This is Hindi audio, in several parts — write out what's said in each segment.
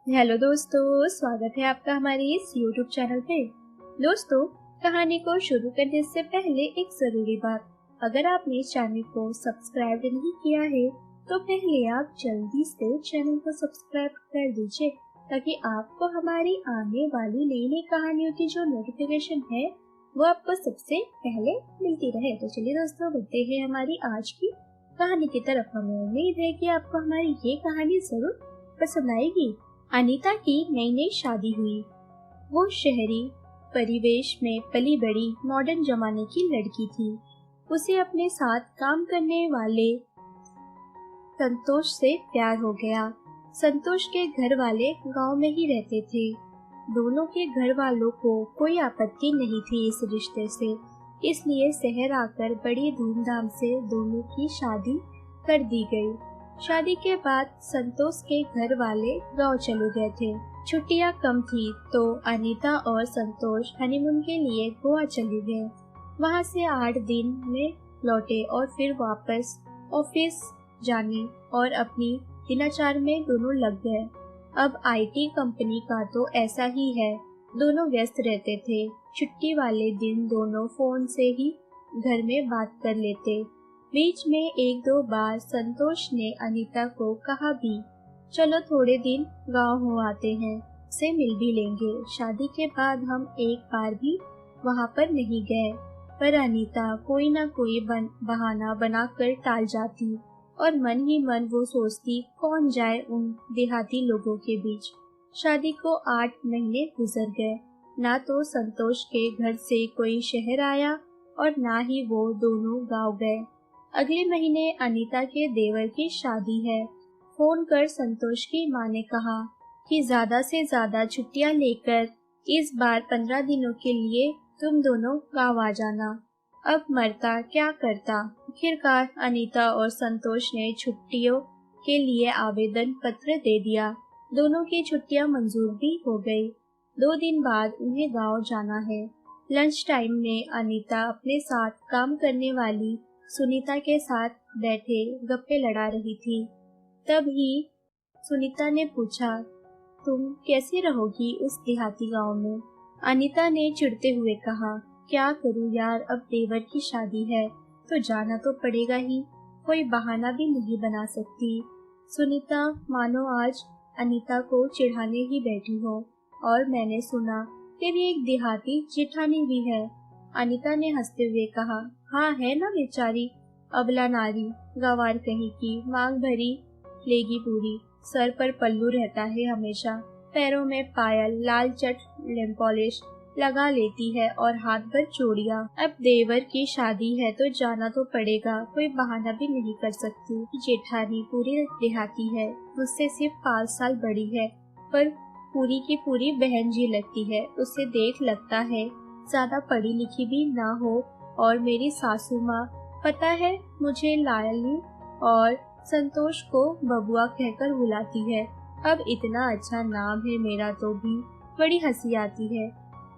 हेलो दोस्तों, स्वागत है आपका हमारे इस YouTube चैनल पे। दोस्तों, कहानी को शुरू करने से पहले एक जरूरी बात, अगर आपने चैनल को सब्सक्राइब नहीं किया है तो पहले आप जल्दी से चैनल को सब्सक्राइब कर दीजिए ताकि आपको हमारी आने वाली नई नई कहानियों की जो नोटिफिकेशन है वो आपको सबसे पहले मिलती रहे। तो चलिए दोस्तों, बढ़ते हैं हमारी आज की कहानी की तरफ। हमें उम्मीद है कि आपको हमारी ये कहानी जरूर पसंद आएगी। अनीता की नई नई शादी हुई। वो शहरी परिवेश में पली बड़ी मॉडर्न जमाने की लड़की थी। उसे अपने साथ काम करने वाले संतोष से प्यार हो गया। संतोष के घर वाले गांव में ही रहते थे। दोनों के घर वालों को कोई आपत्ति नहीं थी इस रिश्ते से, इसलिए शहर आकर बड़ी धूमधाम से दोनों की शादी कर दी गई। शादी के बाद संतोष के घर वाले गांव चले गए थे। छुट्टियां कम थी तो अनीता और संतोष हनीमून के लिए गोवा चले गए। वहां से 8 दिन में लौटे और फिर वापस ऑफिस जाने और अपनी दिनचर्या में दोनों लग गए। अब आईटी कंपनी का तो ऐसा ही है, दोनों व्यस्त रहते थे। छुट्टी वाले दिन दोनों फोन से ही घर में बात कर लेते। बीच में 1-2 बार संतोष ने अनीता को कहा भी, चलो थोड़े दिन गांव हो आते हैं, से मिल भी लेंगे। शादी के बाद हम एक बार भी वहां पर नहीं गए, पर अनीता कोई ना कोई बहाना बनाकर टाल जाती और मन ही मन वो सोचती कौन जाए उन देहाती लोगों के बीच। शादी को 8 महीने गुजर गए। ना तो संतोष के घर से कोई शहर आया और ना ही वो दोनों गांव गए। अगले महीने अनीता के देवर की शादी है। फोन कर संतोष की माँ ने कहा कि ज्यादा से ज्यादा छुट्टियां लेकर इस बार 15 दिनों के लिए तुम दोनों गांव आ जाना। अब मरता क्या करता। आखिरकार अनीता और संतोष ने छुट्टियों के लिए आवेदन पत्र दे दिया। दोनों की छुट्टियां मंजूर भी हो गई। 2 दिन बाद उन्हें गांव जाना है। लंच टाइम में अनीता अपने साथ काम करने वाली सुनीता के साथ बैठे गप्पे लड़ा रही थी। तभी सुनीता ने पूछा, तुम कैसे रहोगी उस देहाती गांव में? अनीता ने चिढ़ते हुए कहा, क्या करूं यार, अब देवर की शादी है तो जाना तो पड़ेगा ही, कोई बहाना भी नहीं बना सकती। सुनीता मानो आज अनीता को चिढ़ाने ही बैठी हो। और मैंने सुना तेरी एक देहाती जेठानी भी है। अनीता ने हंसते हुए कहा, हाँ है ना बेचारी, अबला नारी, गंवार कहीं की, मांग भरी लेगी पूरी, सर पर पल्लू रहता है हमेशा, पैरों में पायल, लाल चट नेल पॉलिश लगा लेती है और हाथ भर चूड़ियां। अब देवर की शादी है तो जाना तो पड़ेगा, कोई बहाना भी नहीं कर सकती। जेठानी पूरी देहाती है, मुझसे सिर्फ 5 साल बड़ी है, पर पूरी की पूरी बहन जी लगती है। उसे देख लगता है ज्यादा पढ़ी लिखी भी ना हो। और मेरी सासू माँ पता है मुझे लाली और संतोष को बबुआ कहकर बुलाती है। अब इतना अच्छा नाम है मेरा तो भी बड़ी हंसी आती है।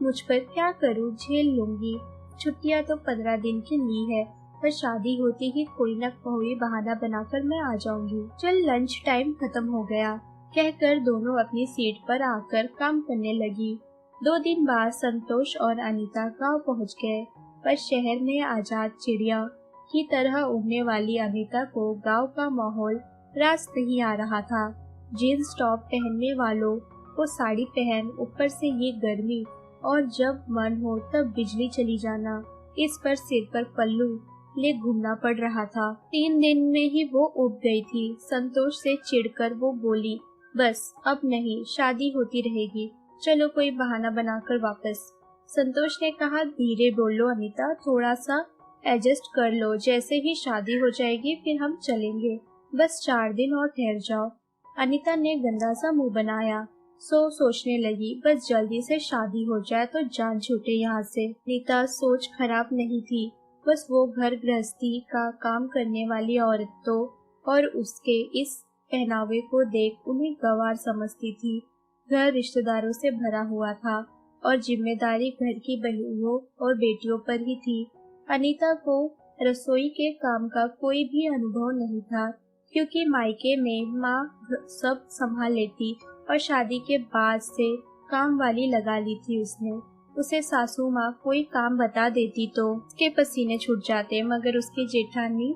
मुझ पर क्या करूँ, झेल लूंगी। छुट्टियाँ तो 15 दिन की ली है, पर शादी होती ही कोई न कोई बहाना बनाकर मैं आ जाऊंगी। चल लंच टाइम खत्म हो गया, कहकर दोनों अपनी सीट पर आकर काम करने लगी। 2 दिन बाद संतोष और अनीता गांव पहुंच गए, पर शहर में आजाद चिड़िया की तरह उड़ने वाली अनीता को गांव का माहौल रास नहीं आ रहा था। जींस टॉप पहनने वालों को साड़ी पहन, ऊपर से ये गर्मी और जब मन हो तब बिजली चली जाना, इस पर सिर पर पल्लू ले घूमना पड़ रहा था। 3 दिन में ही वो उब गई थी। संतोष से चिढ़कर वो बोली, बस अब नहीं, शादी होती रहेगी, चलो कोई बहाना बनाकर वापस। संतोष ने कहा, धीरे बोलो अनीता, थोड़ा सा एडजस्ट कर लो, जैसे ही शादी हो जाएगी फिर हम चलेंगे, बस 4 दिन और ठहर जाओ। अनीता ने गंदा सा मुंह बनाया। सोचने लगी, बस जल्दी से शादी हो जाए तो जान छूटे यहाँ से। अनीता सोच खराब नहीं थी, बस वो घर गृहस्थी का काम करने वाली औरतों और उसके इस पहनावे को देख उन्हें गंवार समझती थी। घर रिश्तेदारों से भरा हुआ था और जिम्मेदारी घर की बहुओं और बेटियों पर ही थी। अनीता को रसोई के काम का कोई भी अनुभव नहीं था, क्योंकि मायके में माँ सब संभाल लेती और शादी के बाद से काम वाली लगा ली थी उसने। उसे सासू माँ कोई काम बता देती तो उसके पसीने छूट जाते, मगर उसकी जेठानी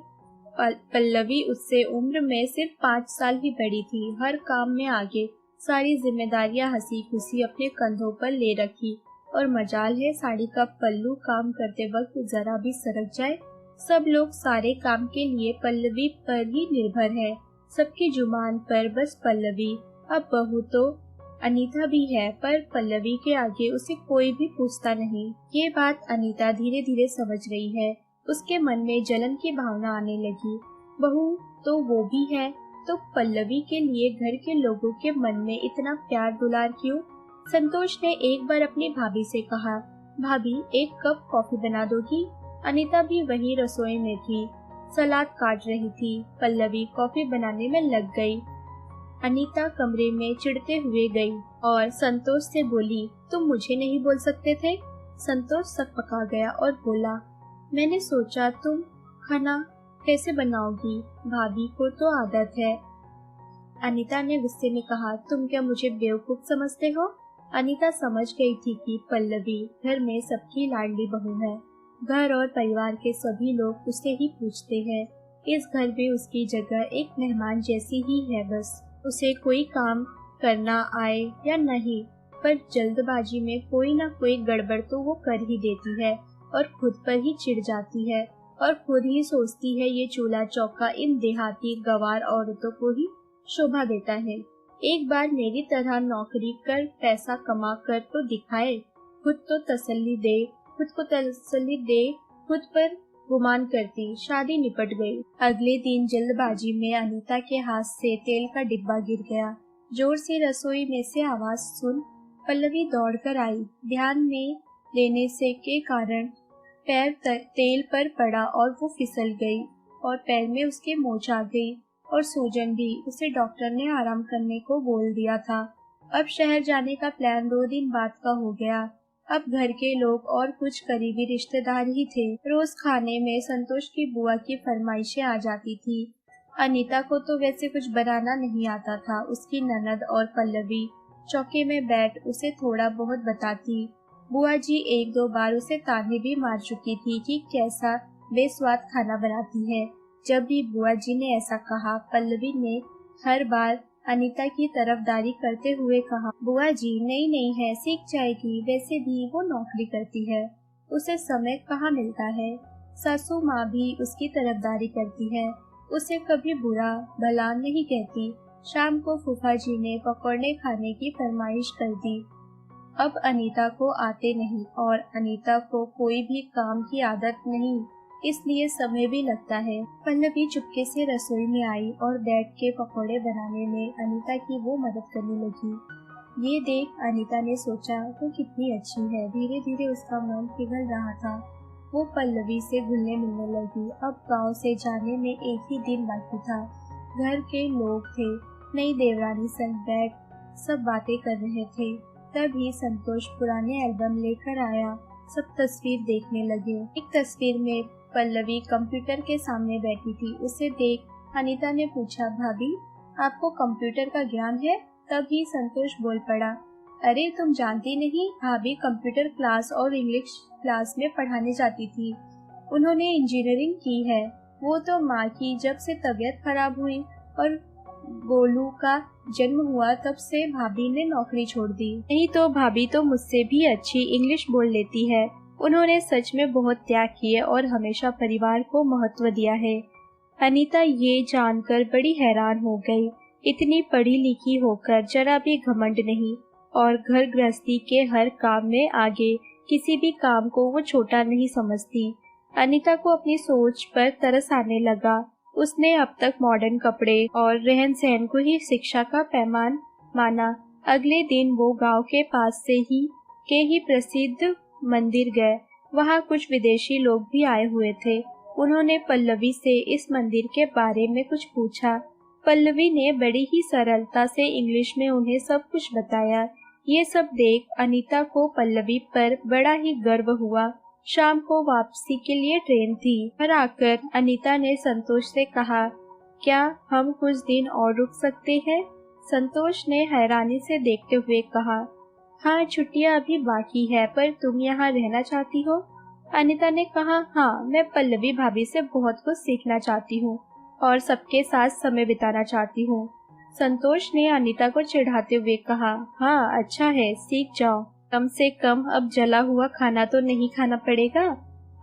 पल्लवी उससे उम्र में सिर्फ 5 साल ही बड़ी थी। हर काम में आगे, सारी जिम्मेदारियां हंसी खुशी अपने कंधों पर ले रखी। और मजाल है साड़ी का पल्लू काम करते वक्त जरा भी सरक जाए। सब लोग सारे काम के लिए पल्लवी पर ही निर्भर है। सबकी जुबान पर बस पल्लवी। अब बहू तो अनीता भी है, पर पल्लवी के आगे उसे कोई भी पूछता नहीं। ये बात अनीता धीरे धीरे समझ गई है। उसके मन में जलन की भावना आने लगी। बहू तो वो भी है, तो पल्लवी के लिए घर के लोगों के मन में इतना प्यार दुलार क्यों? संतोष ने एक बार अपनी भाभी से कहा, भाभी 1 कप कॉफी बना दोगी? अनीता भी वही रसोई में थी, सलाद काट रही थी। पल्लवी कॉफी बनाने में लग गई। अनीता कमरे में चिढ़ते हुए गई और संतोष से बोली, तुम मुझे नहीं बोल सकते थे? संतोष सकपका गया और बोला, मैंने सोचा तुम खाना कैसे बनाओगी, भाभी को तो आदत है। अनीता ने गुस्से में कहा, तुम क्या मुझे बेवकूफ समझते हो? अनीता समझ गई थी कि पल्लवी घर में सबकी लाडली बहू है। घर और परिवार के सभी लोग उसे ही पूछते हैं। इस घर में उसकी जगह एक मेहमान जैसी ही है। बस उसे कोई काम करना आए या नहीं, पर जल्दबाजी में कोई ना कोई गड़बड़ तो वो कर ही देती है और खुद पर ही चिढ़ जाती है और खुद ही सोचती है ये चूल्हा चौका इन देहाती गंवार औरतों को ही शोभा देता है। एक बार मेरी तरह नौकरी कर पैसा कमा कर तो दिखाए, खुद को तसल्ली दे, खुद पर गुमान करती। शादी निपट गई। अगले दिन जल्दबाजी में अनीता के हाथ से तेल का डिब्बा गिर गया। जोर से रसोई में से आवाज सुन पल्लवी दौड़कर आई। ध्यान में लेने से के कारण पैर तेल पर पड़ा और वो फिसल गई और पैर में उसके मोच आ गई और सूजन भी। उसे डॉक्टर ने आराम करने को बोल दिया था। अब शहर जाने का प्लान 2 दिन बाद का हो गया। अब घर के लोग और कुछ करीबी रिश्तेदार ही थे। रोज खाने में संतोष की बुआ की फरमाइशें आ जाती थी। अनीता को तो वैसे कुछ बनाना नहीं आता था। उसकी ननद और पल्लवी चौके में बैठ उसे थोड़ा बहुत बताती। बुआ जी 1-2 बार उसे ताने भी मार चुकी थी कि कैसा बेस्वाद खाना बनाती है। जब भी बुआ जी ने ऐसा कहा, पल्लवी ने हर बार अनीता की तरफदारी करते हुए कहा, बुआ जी नहीं है, सीख जाएगी, वैसे भी वो नौकरी करती है, उसे समय कहाँ मिलता है। सासू माँ भी उसकी तरफदारी करती है, उसे कभी बुरा भला नहीं कहती। शाम को फूफा जी ने पकौड़े खाने की फरमाइश कर दी। अब अनीता को आते नहीं और अनीता को कोई भी काम की आदत नहीं, इसलिए समय भी लगता है। पल्लवी चुपके से रसोई में आई और बैठ के पकौड़े बनाने में अनीता की वो मदद करने लगी। ये देख अनीता ने सोचा वो कितनी अच्छी है। धीरे धीरे उसका मन पिघल रहा था। वो पल्लवी से घुलने मिलने लगी। अब गांव से जाने में 1 ही दिन बाकी था। घर के लोग थे, नई देवरानी संग बैठ सब बातें कर रहे थे। तभी संतोष पुराने एल्बम लेकर आया। सब तस्वीर देखने लगे। एक तस्वीर में पल्लवी कंप्यूटर के सामने बैठी थी। उसे देख अनीता ने पूछा, भाभी आपको कंप्यूटर का ज्ञान है? तभी संतोष बोल पड़ा, अरे तुम जानती नहीं, भाभी कंप्यूटर क्लास और इंग्लिश क्लास में पढ़ाने जाती थी। उन्होंने इंजीनियरिंग की है। वो तो माँ की जब से तबीयत खराब हुई और गोलू का जन्म हुआ तब से भाभी ने नौकरी छोड़ दी। नहीं तो भाभी तो मुझसे भी अच्छी इंग्लिश बोल लेती है। उन्होंने सच में बहुत त्याग किए और हमेशा परिवार को महत्व दिया है। अनीता ये जानकर बड़ी हैरान हो गई। इतनी पढ़ी लिखी होकर जरा भी घमंड नहीं और घर गृहस्थी के हर काम में आगे, किसी भी काम को वो छोटा नहीं समझती। अनीता को अपनी सोच पर तरस आने लगा। उसने अब तक मॉडर्न कपड़े और रहन सहन को ही शिक्षा का पैमान माना। अगले दिन वो गांव के पास से ही प्रसिद्ध मंदिर गए। वहाँ कुछ विदेशी लोग भी आए हुए थे। उन्होंने पल्लवी से इस मंदिर के बारे में कुछ पूछा। पल्लवी ने बड़ी ही सरलता से इंग्लिश में उन्हें सब कुछ बताया। ये सब देख अनीता को पल्लवी पर बड़ा ही गर्व हुआ। शाम को वापसी के लिए ट्रेन थी। घर आकर अनीता ने संतोष से कहा, क्या हम कुछ दिन और रुक सकते हैं? संतोष ने हैरानी से देखते हुए कहा, हाँ छुट्टियाँ अभी बाकी है, पर तुम यहाँ रहना चाहती हो? अनीता ने कहा, हाँ मैं पल्लवी भाभी से बहुत कुछ सीखना चाहती हूँ और सबके साथ समय बिताना चाहती हूँ। संतोष ने अनीता को चिढ़ाते हुए कहा, हाँ अच्छा है, सीख जाओ, कम से कम अब जला हुआ खाना तो नहीं खाना पड़ेगा।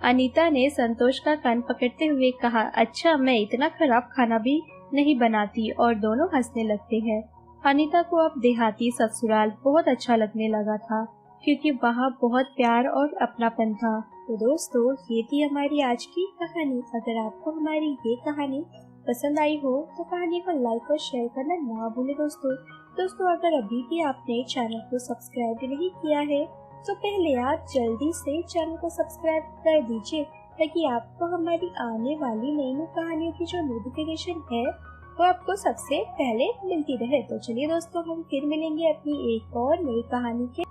अनीता ने संतोष का कान पकड़ते हुए कहा, अच्छा मैं इतना खराब खाना भी नहीं बनाती, और दोनों हंसने लगते हैं। अनीता को अब देहाती ससुराल बहुत अच्छा लगने लगा था, क्योंकि वहाँ बहुत प्यार और अपनापन था। तो दोस्तों, ये थी हमारी आज की कहानी। अगर आपको हमारी ये कहानी पसंद आई हो तो कहानी को लाइक और शेयर करना ना भूले दोस्तों, अगर अभी भी आपने चैनल को सब्सक्राइब नहीं किया है तो पहले आप जल्दी से चैनल को सब्सक्राइब कर दीजिए, ताकि आपको हमारी आने वाली नई कहानियों की जो नोटिफिकेशन है वो आपको सबसे पहले मिलती रहे। तो चलिए दोस्तों, हम फिर मिलेंगे अपनी एक और नई कहानी के